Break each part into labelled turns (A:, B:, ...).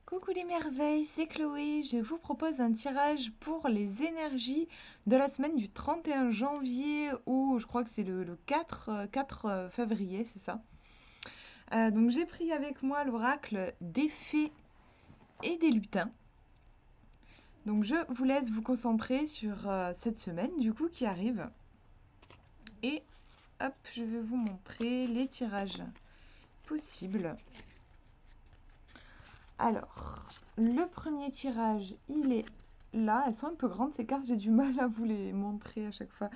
A: Coucou les merveilles, c'est Chloé. Je vous propose un tirage pour les énergies de la semaine du 31 janvier au, je crois que c'est le 4 février, c'est ça. Donc j'ai pris avec moi l'oracle des fées et des lutins. Donc je vous laisse vous concentrer sur cette semaine du coup qui arrive. Et hop, je vais vous montrer les tirages possibles. Alors, le premier tirage, il est là. Elles sont un peu grandes ces cartes, j'ai du mal à vous les montrer à chaque fois.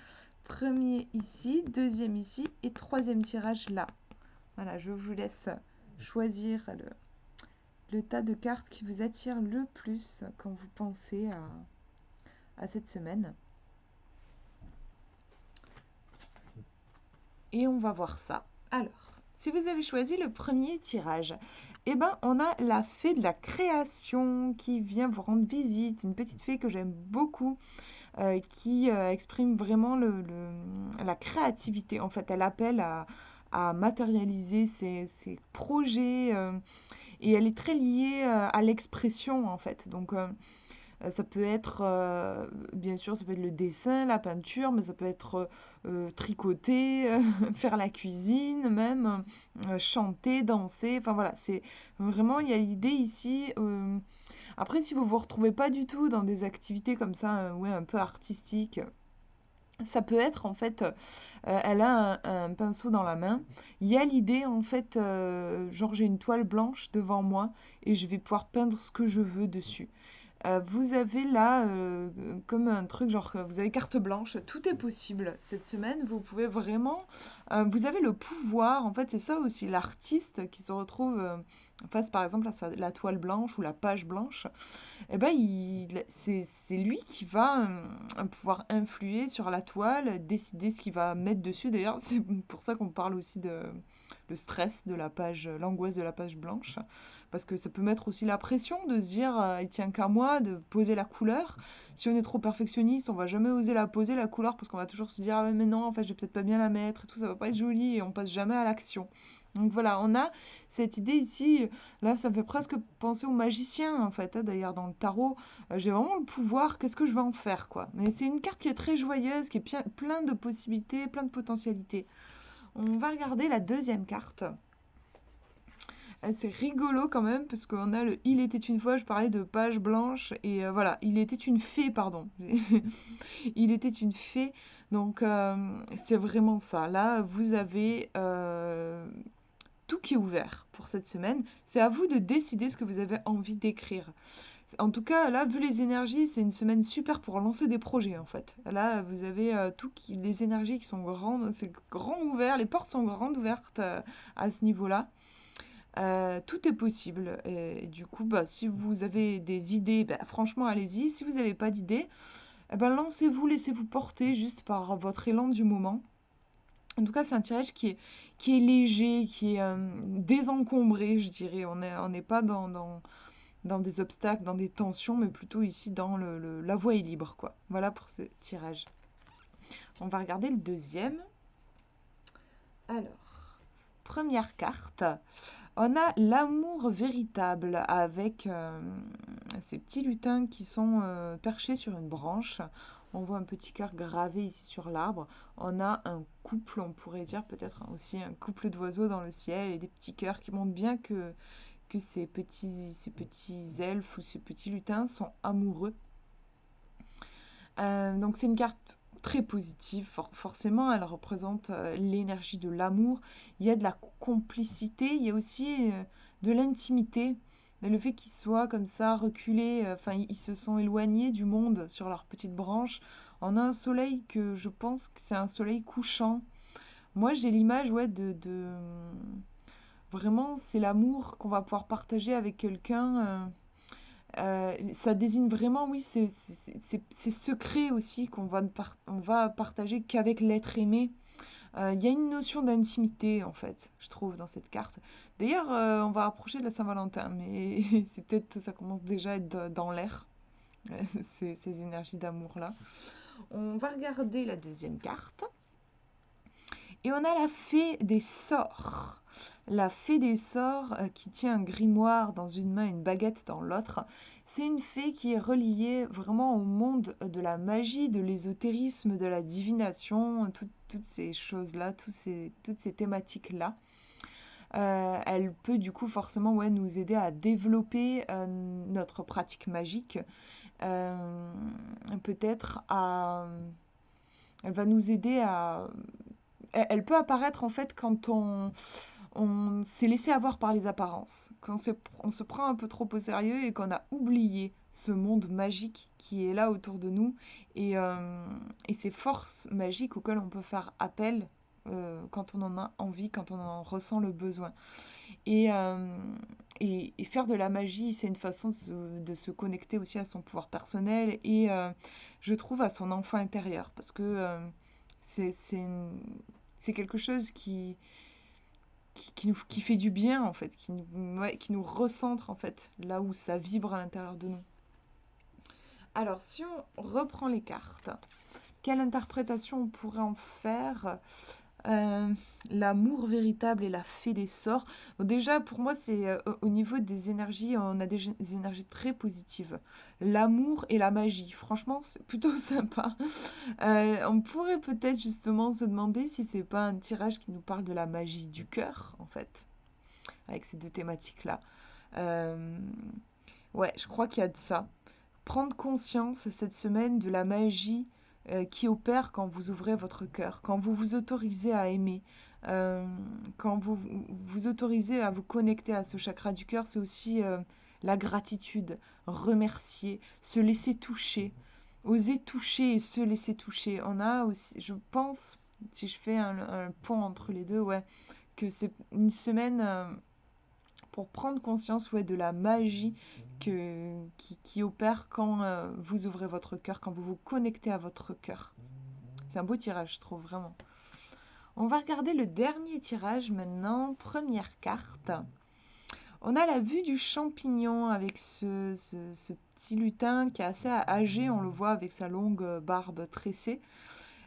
A: Premier ici, deuxième ici et troisième tirage là. Voilà, je vous laisse choisir le tas de cartes qui vous attire le plus quand vous pensez à cette semaine. Et on va voir ça. Alors, si vous avez choisi le premier tirage, eh ben, on a la fée de la création qui vient vous rendre visite, une petite fée que j'aime beaucoup, qui exprime vraiment la créativité. En fait, elle appelle à matérialiser ses projets et elle est très liée à l'expression, en fait. Donc, ça peut être, bien sûr, ça peut être le dessin, la peinture, mais ça peut être tricoter, faire la cuisine même, chanter, danser. Enfin voilà, c'est vraiment, il y a l'idée ici. Après, si vous vous retrouvez pas du tout dans des activités comme ça, ouais, un peu artistiques, ça peut être en fait, elle a un pinceau dans la main. Il y a l'idée en fait, genre j'ai une toile blanche devant moi et je vais pouvoir peindre ce que je veux dessus. Vous avez là comme un truc, genre vous avez carte blanche, tout est possible cette semaine. Vous pouvez vraiment, vous avez le pouvoir, en fait, c'est ça aussi, l'artiste qui se retrouve face par exemple à la toile blanche ou la page blanche, et ben c'est lui qui va pouvoir influer sur la toile, décider ce qu'il va mettre dessus. D'ailleurs, c'est pour ça qu'on parle aussi de le stress de la page, l'angoisse de la page blanche, parce que ça peut mettre aussi la pression de se dire il tient qu'à moi de poser la couleur. Si on est trop perfectionniste, on va jamais oser la poser la couleur parce qu'on va toujours se dire ah ouais, mais non, en fait, je vais peut-être pas bien la mettre et tout, ça va pas être joli et on passe jamais à l'action. Donc voilà, on a cette idée ici, là ça me fait presque penser au magicien en fait, hein, d'ailleurs dans le tarot, j'ai vraiment le pouvoir, qu'est-ce que je vais en faire quoi. Mais c'est une carte qui est très joyeuse, qui est plein de possibilités, plein de potentialités. On va regarder la deuxième carte. C'est rigolo quand même, parce qu'on a le Il était une fois, je parlais de page blanche, et voilà, il était une fée, pardon. Il était une fée, donc c'est vraiment ça. Là, vous avez tout qui est ouvert pour cette semaine. C'est à vous de décider ce que vous avez envie d'écrire. En tout cas, là, vu les énergies, c'est une semaine super pour lancer des projets, en fait. Là, vous avez les énergies qui sont grandes, c'est grand ouvert, les portes sont grandes ouvertes à ce niveau-là. Tout est possible. Et du coup, bah, si vous avez des idées, bah, franchement, allez-y. Si vous n'avez pas d'idées, eh ben, lancez-vous, laissez-vous porter juste par votre élan du moment. En tout cas, c'est un tirage qui est léger, qui est désencombré, je dirais. On n'est pas dans des obstacles, dans des tensions, mais plutôt ici dans la voie est libre, quoi. Voilà pour ce tirage. On va regarder le deuxième. Alors, première carte. On a l'amour véritable avec ces petits lutins qui sont perchés sur une branche. On voit un petit cœur gravé ici sur l'arbre. On a un couple, on pourrait dire peut-être aussi un couple d'oiseaux dans le ciel et des petits cœurs qui montrent bien que ces petits elfes ou ces petits lutins sont amoureux. Donc c'est une carte très positive, forcément, elle représente l'énergie de l'amour. Il y a de la complicité, il y a aussi de l'intimité. Le fait qu'ils soient comme ça reculés, enfin ils se sont éloignés du monde sur leurs petites branches. On a un soleil que je pense que c'est un soleil couchant. Moi j'ai l'image ouais, vraiment c'est l'amour qu'on va pouvoir partager avec quelqu'un. Ça désigne vraiment, oui, ces secrets aussi on va partager qu'avec l'être aimé. Il y a une notion d'intimité, en fait, je trouve, dans cette carte. D'ailleurs, on va approcher de la Saint-Valentin, mais c'est peut-être, ça commence déjà à être dans l'air, ces énergies d'amour-là. On va regarder la deuxième carte. Et on a la fée des sorts. la fée des sorts qui tient un grimoire dans une main et une baguette dans l'autre. C'est une fée qui est reliée vraiment au monde de la magie, de l'ésotérisme, de la divination, toutes ces choses-là, toutes ces thématiques-là. Elle peut du coup forcément ouais, nous aider à développer notre pratique magique. Euh, Peut-être à... Elle va nous aider à... Elle peut apparaître en fait quand on s'est laissé avoir par les apparences, quand on se prend un peu trop au sérieux et qu'on a oublié ce monde magique qui est là autour de nous et ces forces magiques auxquelles on peut faire appel quand on en a envie, quand on en ressent le besoin. Et, euh, et faire de la magie, c'est une façon de se connecter aussi à son pouvoir personnel et je trouve à son enfant intérieur parce que c'est c'est une- c'est quelque chose qui fait du bien en fait, ouais, qui nous recentre en fait là où ça vibre à l'intérieur de nous. Alors si on reprend les cartes, quelle interprétation on pourrait en faire? Euh, L'amour véritable et la fée des sorts. Bon, déjà, pour moi, c'est au niveau des énergies, on a des énergies très positives. L'amour et la magie, franchement, c'est plutôt sympa. On pourrait peut-être justement se demander si c'est pas un tirage qui nous parle de la magie du cœur, en fait, avec ces deux thématiques-là. Euh, ouais, je crois qu'il y a de ça. Prendre conscience cette semaine de la magie qui opère quand vous ouvrez votre cœur, quand vous vous autorisez à aimer, euh, quand vous vous autorisez à vous connecter à ce chakra du cœur, c'est aussi la gratitude, remercier, se laisser toucher, oser toucher et se laisser toucher. On a aussi, je pense, si je fais un pont entre les deux, ouais, que c'est une semaine pour prendre conscience ouais, de la magie qui opère quand vous ouvrez votre cœur, quand vous vous connectez à votre cœur. C'est un beau tirage, je trouve, vraiment. On va regarder le dernier tirage maintenant. Première carte. On a la vue du champignon avec ce petit lutin qui est assez âgé, on le voit avec sa longue barbe tressée.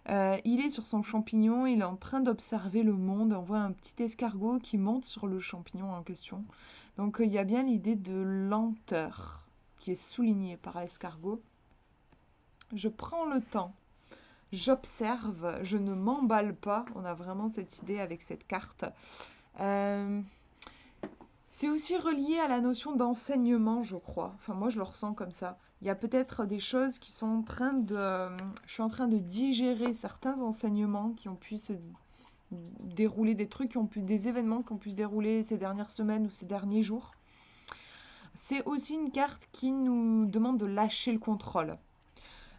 A: Il est sur son champignon, il est en train d'observer le monde. On voit un petit escargot qui monte sur le champignon en question. Donc il y a bien l'idée de lenteur qui est soulignée par l'escargot. Je prends le temps, j'observe, je ne m'emballe pas. On a vraiment cette idée avec cette carte. Euh, c'est aussi relié à la notion d'enseignement, je crois. Enfin, moi, je le ressens comme ça. Il y a peut-être des choses qui sont en train de... Je suis en train de digérer certains enseignements qui ont pu se dérouler, des trucs qui ont pu... des événements qui ont pu se dérouler ces dernières semaines ou ces derniers jours. C'est aussi une carte qui nous demande de lâcher le contrôle.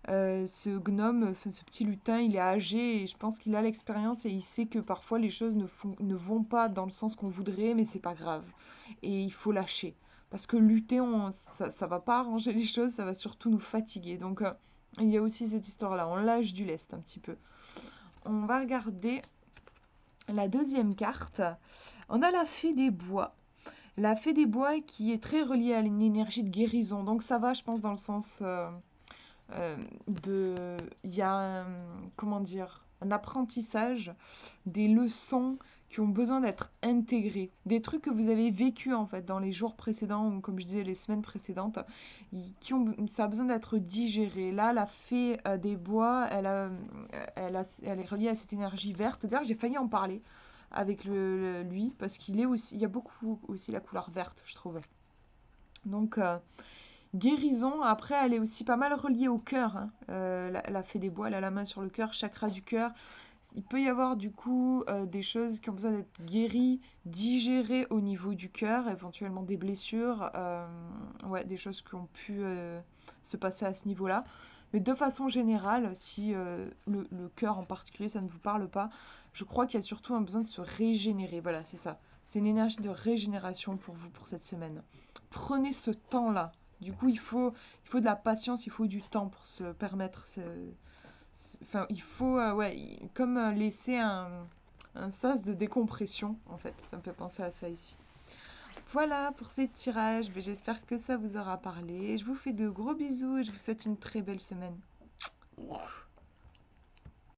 A: Ce gnome, enfin, ce petit lutin, il est âgé et je pense qu'il a l'expérience et il sait que parfois les choses ne vont pas dans le sens qu'on voudrait, mais c'est pas grave. Et il faut lâcher. Parce que lutter, ça va pas arranger les choses, ça va surtout nous fatiguer. Donc il y a aussi cette histoire-là, on lâche du lest un petit peu. On va regarder la deuxième carte. On a la fée des bois. La fée des bois qui est très reliée à une énergie de guérison. Donc ça va, je pense, dans le sens de... Il y a comment dire, un apprentissage, des leçons qui ont besoin d'être intégrées. Des trucs que vous avez vécu en fait dans les jours précédents ou comme je disais les semaines précédentes, ça a besoin d'être digéré. Là, la fée des bois, elle est reliée à cette énergie verte. D'ailleurs, j'ai failli en parler avec lui parce qu'il est aussi, il y a beaucoup aussi la couleur verte, je trouve. Donc, guérison, après, elle est aussi pas mal reliée au cœur, hein. La fée des bois, elle a la main sur le cœur, chakra du cœur. Il peut y avoir du coup des choses qui ont besoin d'être guéries, digérées au niveau du cœur, éventuellement des blessures, ouais, des choses qui ont pu se passer à ce niveau-là. Mais de façon générale, si le cœur en particulier, ça ne vous parle pas, je crois qu'il y a surtout un besoin de se régénérer. Voilà, c'est ça. C'est une énergie de régénération pour vous pour cette semaine. Prenez ce temps-là. Du coup, il faut de la patience, il faut du temps pour se permettre enfin, il faut ouais, comme laisser un sas de décompression, en fait. Ça me fait penser à ça ici. Voilà pour ces tirages. Mais j'espère que ça vous aura parlé. Je vous fais de gros bisous et je vous souhaite une très belle semaine.